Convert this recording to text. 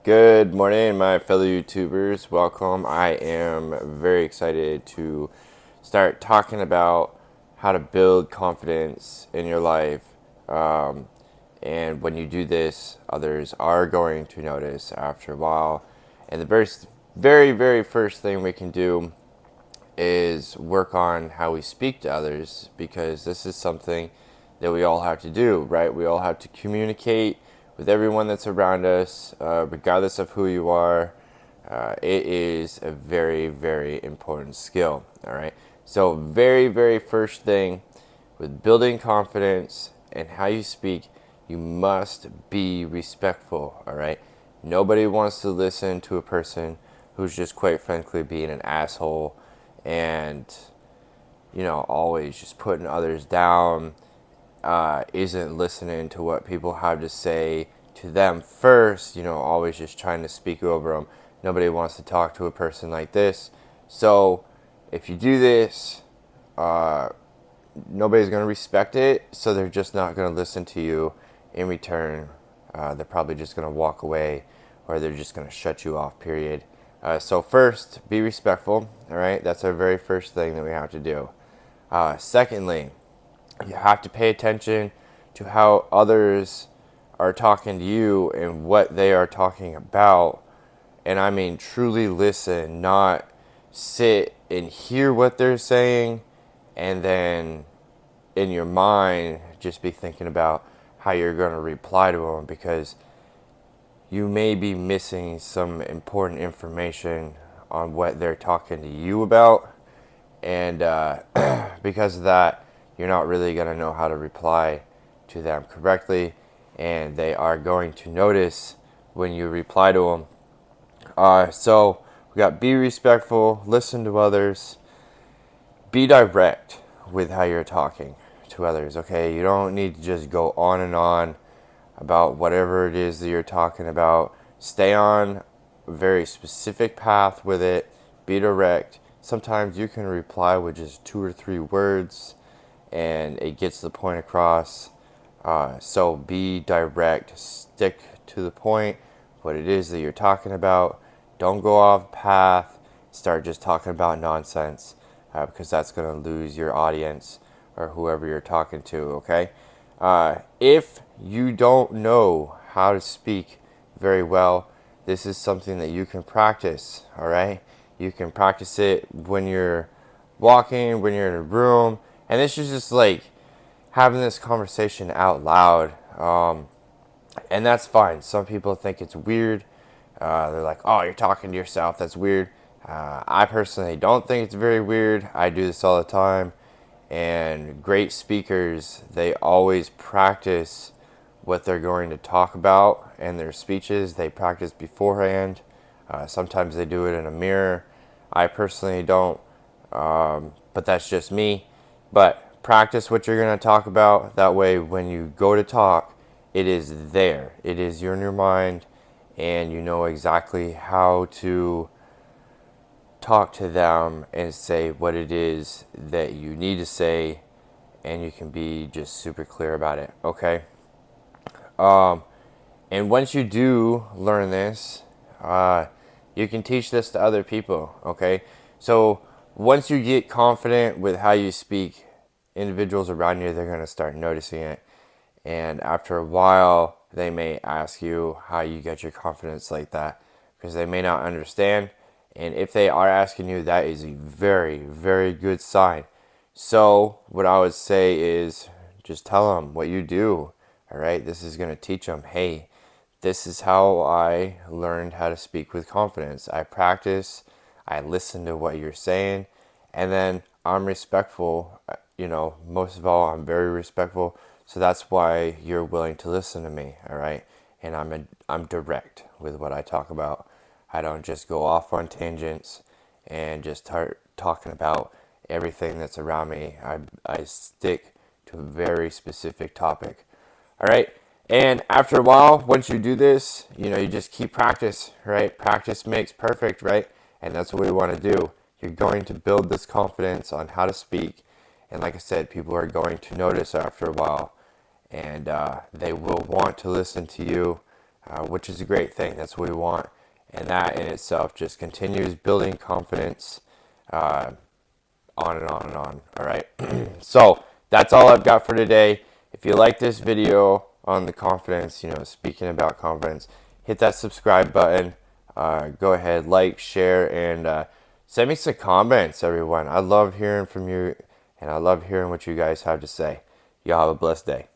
Good morning, my fellow YouTubers. Welcome. I am very excited to start talking about how to build confidence in your life. Um, and when you do this, others are going to notice after a while. And the very first thing we can do is work on how we speak to others because this is something that we all have to do, right? We all have to communicate with everyone that's around us, regardless of who you are. It is a very important skill, all right? So, very first thing with building confidence and how you speak, you must be respectful, all right? Nobody wants to listen to a person who's just quite frankly being an asshole and always just putting others down, isn't listening to what people have to say to them first, always just trying to speak over them. Nobody wants to talk to a person like this. So if you do this, nobody's going to respect it, so they're just not going to listen to you in return. They're probably just going to walk away, or they're just going to shut you off, period. So first, be respectful, all right? That's our very first thing that we have to do. Secondly, you have to pay attention to how others are talking to you and what they are talking about. And I mean, truly listen, not sit and hear what they're saying and then in your mind just be thinking about how you're going to reply to them, because you may be missing some important information on what they're talking to you about. And because of that, you're not really going to know how to reply to them correctly, and they are going to notice when you reply to them. So we got be respectful, listen to others, be direct with how you're talking to others. Okay, you don't need to just go on and on about whatever it is that you're talking about. Stay on a very specific path with it. Be direct. Sometimes you can reply with just 2 or 3 words and it gets the point across. So be direct. Stick to the point, what it is that you're talking about. Don't go off path. Start just talking about nonsense, because that's going to lose your audience or whoever you're talking to, okay? If you don't know how to speak very well, this is something that you can practice, all right? You can practice it when you're walking, when you're in a room, and this is just like having this conversation out loud. And that's fine. Some people think it's weird. They're like, oh, you're talking to yourself. That's weird. I personally don't think it's very weird. I do this all the time. And great speakers, they always practice what they're going to talk about in their speeches. They practice beforehand. Sometimes they do it in a mirror. I personally don't, but that's just me. But practice what you're going to talk about. That way, when you go to talk, it is there. It is in your mind, and you know exactly how to talk to them and say what it is that you need to say, and you can be just super clear about it, okay? And once you do learn this, you can teach this to other people, okay? So once you get confident with how you speak, individuals around you, they're going to start noticing it. And after a while, they may ask you how you get your confidence like that, because they may not understand. And if they are asking you, that is a very good sign. So what I would say is just tell them what you do. All right, this is going to teach them, hey, this is how I learned how to speak with confidence. I practice, I listen to what you're saying, and then I'm respectful. Most of all, I'm very respectful. So that's why you're willing to listen to me, all right? And I'm direct with what I talk about. I don't just go off on tangents and just start talking about everything that's around me. I stick to a very specific topic. All right. And after a while, once you do this, you just keep practice, right? Practice makes perfect, right? And that's what we want to do. You're going to build this confidence on how to speak. And like I said, people are going to notice after a while, and they will want to listen to you. which is a great thing. That's what we want. And that in itself just continues building confidence, on and on and on. All right. So that's all I've got for today. If you like this video on the confidence, speaking about confidence, hit that subscribe button. Go ahead, like, share, and send me some comments, everyone. I love hearing from you, and I love hearing what you guys have to say. Y'all have a blessed day.